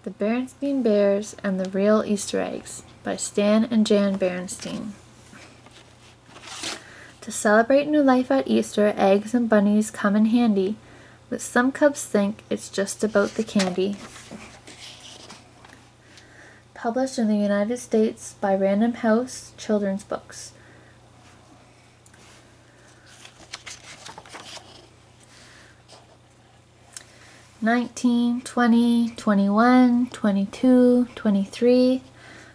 The Berenstain Bears and the Real Easter Eggs by Stan and Jan Berenstain. To celebrate new life at Easter, eggs and bunnies come in handy, but some cubs think it's just about the candy. Published in the United States by Random House Children's Books. "19, 20, 21, 22, 23.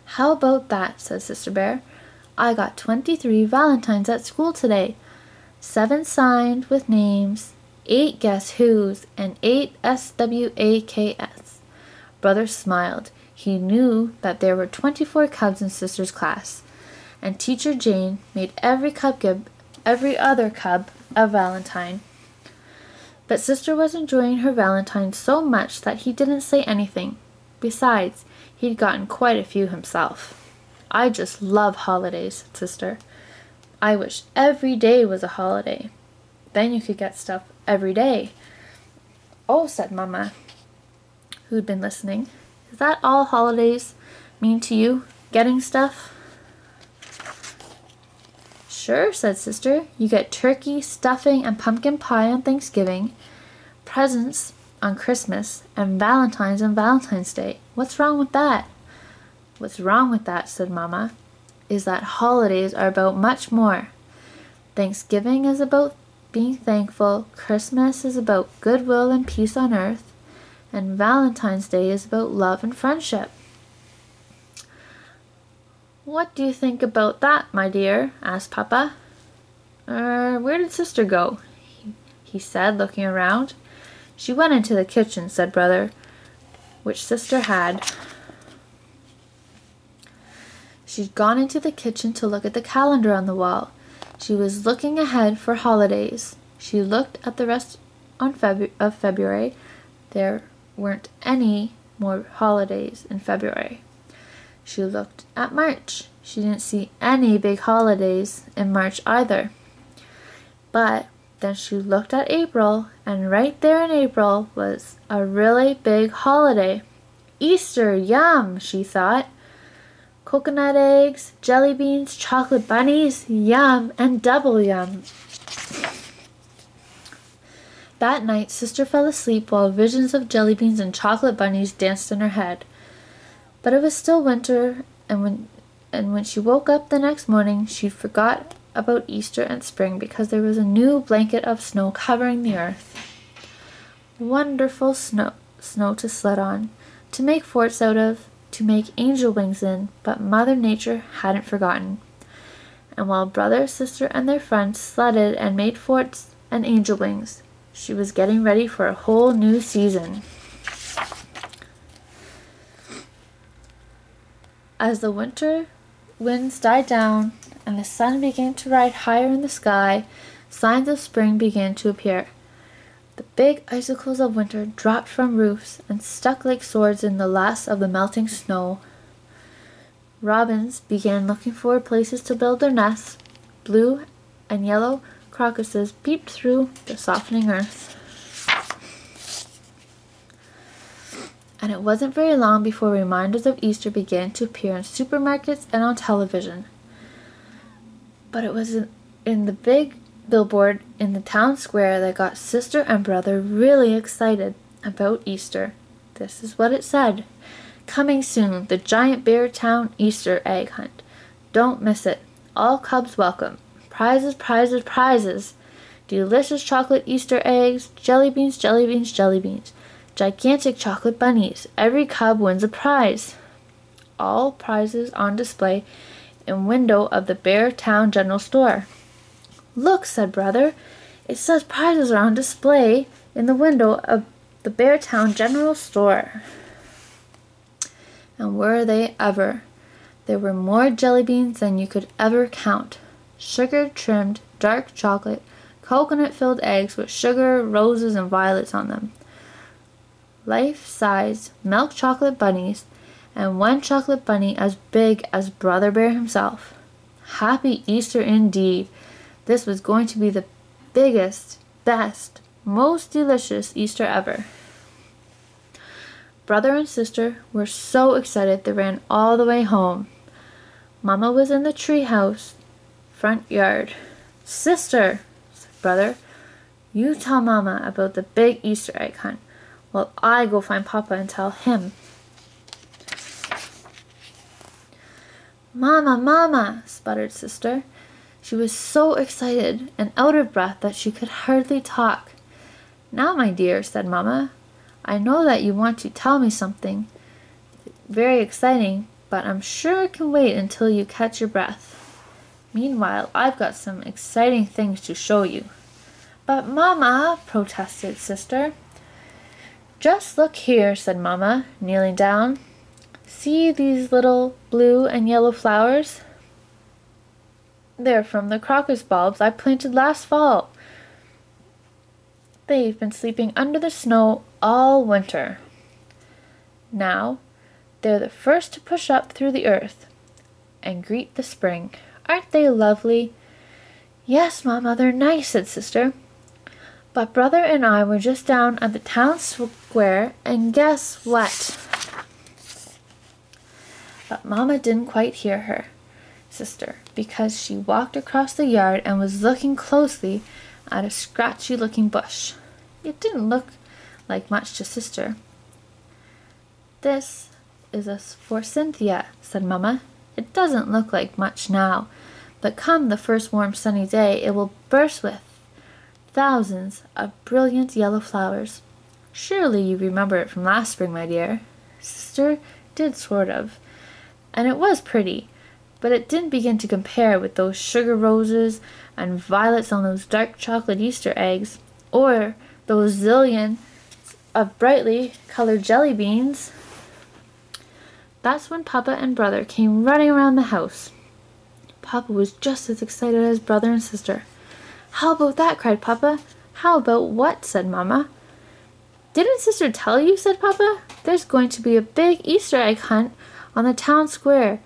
How about that?" said Sister Bear. "I got 23 Valentines at school today. 7 signed with names, 8 guess who's, and 8 SWAKS. Brother smiled. He knew that there were 24 cubs in Sister's class, and Teacher Jane made every cub give every other cub a Valentine. But Sister was enjoying her Valentine so much that he didn't say anything. Besides, he'd gotten quite a few himself. "I just love holidays," said Sister. "I wish every day was a holiday. Then you could get stuff every day." "Oh," said Mama, who'd been listening. "Is that all holidays mean to you, getting stuff?" "Sure," said Sister. "You get turkey, stuffing, and pumpkin pie on Thanksgiving, presents on Christmas, and Valentine's on Valentine's Day. What's wrong with that?" "What's wrong with that," said Mama, "is that holidays are about much more. Thanksgiving is about being thankful, Christmas is about goodwill and peace on earth, and Valentine's Day is about love and friendship." "What do you think about that, my dear?" asked Papa. Where did Sister go?" he said, looking around. "She went into the kitchen," said Brother, which Sister had. She'd gone into the kitchen to look at the calendar on the wall. She was looking ahead for holidays. She looked at the rest of February. There weren't any more holidays in February. She looked at March. She didn't see any big holidays in March either. But then she looked at April, and right there in April was a really big holiday. "Easter, yum," she thought. "Coconut eggs, jelly beans, chocolate bunnies, yum and double yum." That night, Sister fell asleep while visions of jelly beans and chocolate bunnies danced in her head. But it was still winter, and when she woke up the next morning, she forgot about Easter and spring because there was a new blanket of snow covering the earth. Wonderful snow to sled on, to make forts out of, to make angel wings in, but Mother Nature hadn't forgotten. And while Brother, Sister, and their friends sledded and made forts and angel wings, she was getting ready for a whole new season. As the winter winds died down and the sun began to ride higher in the sky, signs of spring began to appear. The big icicles of winter dropped from roofs and stuck like swords in the last of the melting snow. Robins began looking for places to build their nests. Blue and yellow crocuses peeped through the softening earth. And it wasn't very long before reminders of Easter began to appear in supermarkets and on television. But it was in the big billboard in the town square that got Sister and Brother really excited about Easter. This is what it said: "Coming soon, the Giant Bear Town Easter Egg Hunt. Don't miss it. All cubs welcome. Prizes, prizes, prizes. Delicious chocolate Easter eggs, jelly beans, jelly beans, jelly beans. Gigantic chocolate bunnies. Every cub wins a prize. All prizes on display in window of the Bear Town General Store." "Look," said Brother. "It says prizes are on display in the window of the Bear Town General Store." And were they ever? There were more jelly beans than you could ever count. Sugar-trimmed, dark chocolate, coconut-filled eggs with sugar, roses, and violets on them. Life-size milk chocolate bunnies, and one chocolate bunny as big as Brother Bear himself. Happy Easter indeed! This was going to be the biggest, best, most delicious Easter ever. brother and sister were so excited they ran all the way home. Mama was in the treehouse front yard. "Sister," said brother, "you tell Mama about the big Easter egg hunt, while I go find Papa and tell him." "Mama, Mama," sputtered sister. She was so excited and out of breath that she could hardly talk. "Now, my dear," said Mama, "I know that you want to tell me something very exciting, but I'm sure it can wait until you catch your breath. Meanwhile, I've got some exciting things to show you." "But Mama," protested sister. "Just look here," said Mama, kneeling down. "See these little blue and yellow flowers? They're from the crocus bulbs I planted last fall. They've been sleeping under the snow all winter. Now, they're the first to push up through the earth and greet the spring. Aren't they lovely?" "Yes, Mama, they're nice," said sister. "But brother and I were just down at the town square, and guess what?" But Mama didn't quite hear her sister, because she walked across the yard and was looking closely at a scratchy-looking bush. It didn't look like much to sister. "This is for Cynthia," said Mama. "It doesn't look like much now, but come the first warm sunny day it will burst with thousands of brilliant yellow flowers. Surely you remember it from last spring, my dear." Sister did sort of, and it was pretty, but it didn't begin to compare with those sugar roses and violets on those dark chocolate Easter eggs, or those zillions of brightly colored jelly beans. That's when Papa and brother came running around the house. Papa was just as excited as brother and sister. "How about that?" cried Papa. "How about what?" said Mama. "Didn't sister tell you?" said Papa. "There's going to be a big Easter egg hunt on the town square,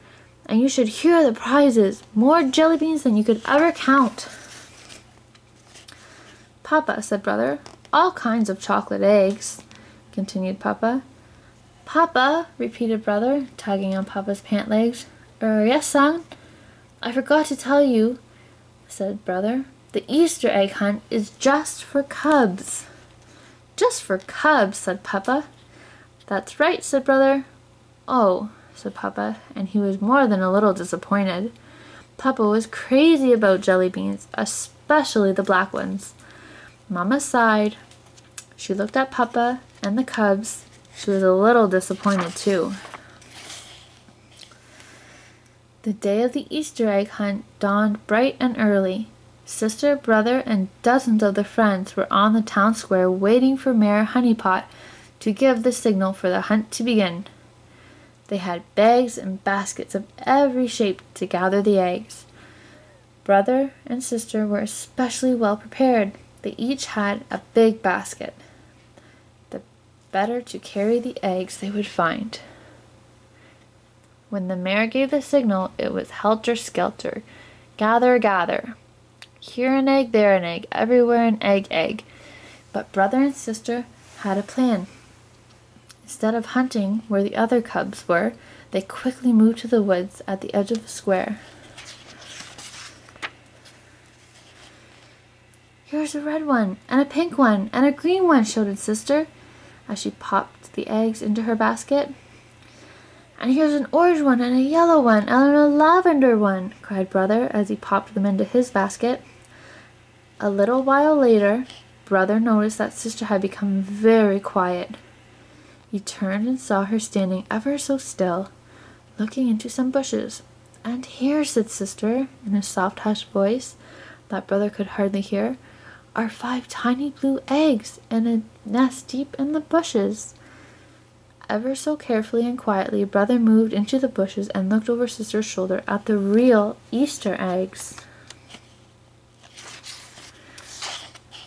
and you should hear the prizes. More jelly beans than you could ever count." "Papa," said brother. "All kinds of chocolate eggs," continued Papa. "Papa," repeated brother, tugging on Papa's pant legs. Yes, son?" "I forgot to tell you," said brother. "The Easter egg hunt is just for cubs." "Just for cubs," said Papa. "That's right," said brother. "Oh," said Papa, and he was more than a little disappointed. Papa was crazy about jelly beans, especially the black ones. Mama sighed. She looked at Papa and the cubs. She was a little disappointed too. The day of the Easter egg hunt dawned bright and early. Sister, brother, and dozens of their friends were on the town square waiting for Mayor Honeypot to give the signal for the hunt to begin. They had bags and baskets of every shape to gather the eggs. Brother and sister were especially well prepared. They each had a big basket, the better to carry the eggs they would find. When the mayor gave the signal, it was helter-skelter. Gather, gather. Here an egg, there an egg, everywhere an egg, egg. But brother and sister had a plan. Instead of hunting where the other cubs were, they quickly moved to the woods at the edge of the square. "Here's a red one, and a pink one, and a green one," shouted sister, as she popped the eggs into her basket. "And here's an orange one, and a yellow one, and a lavender one," cried brother as he popped them into his basket. A little while later, brother noticed that sister had become very quiet. He turned and saw her standing ever so still, looking into some bushes. "And here," said sister, in a soft, hushed voice that brother could hardly hear, "are 5 tiny blue eggs in a nest deep in the bushes." Ever so carefully and quietly, brother moved into the bushes and looked over sister's shoulder at the real Easter eggs.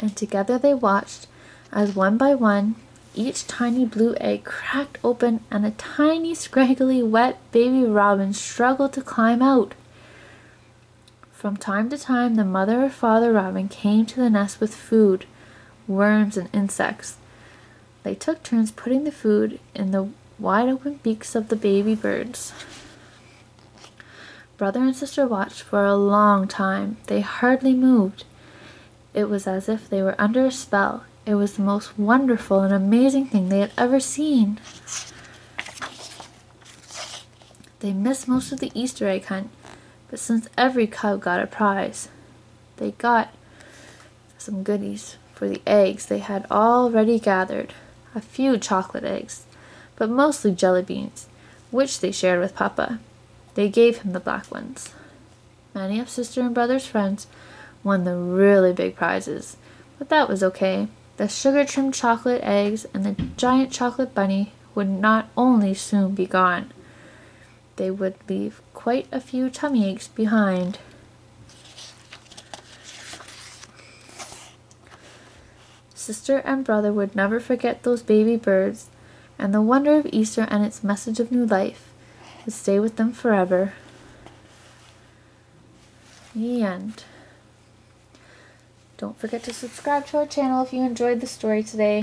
And together they watched as one by one each tiny blue egg cracked open and a tiny, scraggly, wet baby robin struggled to climb out. From time to time, the mother or father robin came to the nest with food, worms and insects. They took turns putting the food in the wide open beaks of the baby birds. Brother and sister watched for a long time. They hardly moved. It was as if they were under a spell. It was the most wonderful and amazing thing they had ever seen. They missed most of the Easter egg hunt, but since every cub got a prize, they got some goodies for the eggs they had already gathered. A few chocolate eggs, but mostly jelly beans, which they shared with Papa. They gave him the black ones. Many of sister and brother's friends won the really big prizes, but that was okay. The sugar-trimmed chocolate eggs and the giant chocolate bunny would not only soon be gone, they would leave quite a few tummy aches behind. Sister and brother would never forget those baby birds, and the wonder of Easter and its message of new life would stay with them forever. The end. Don't forget to subscribe to our channel if you enjoyed the story today.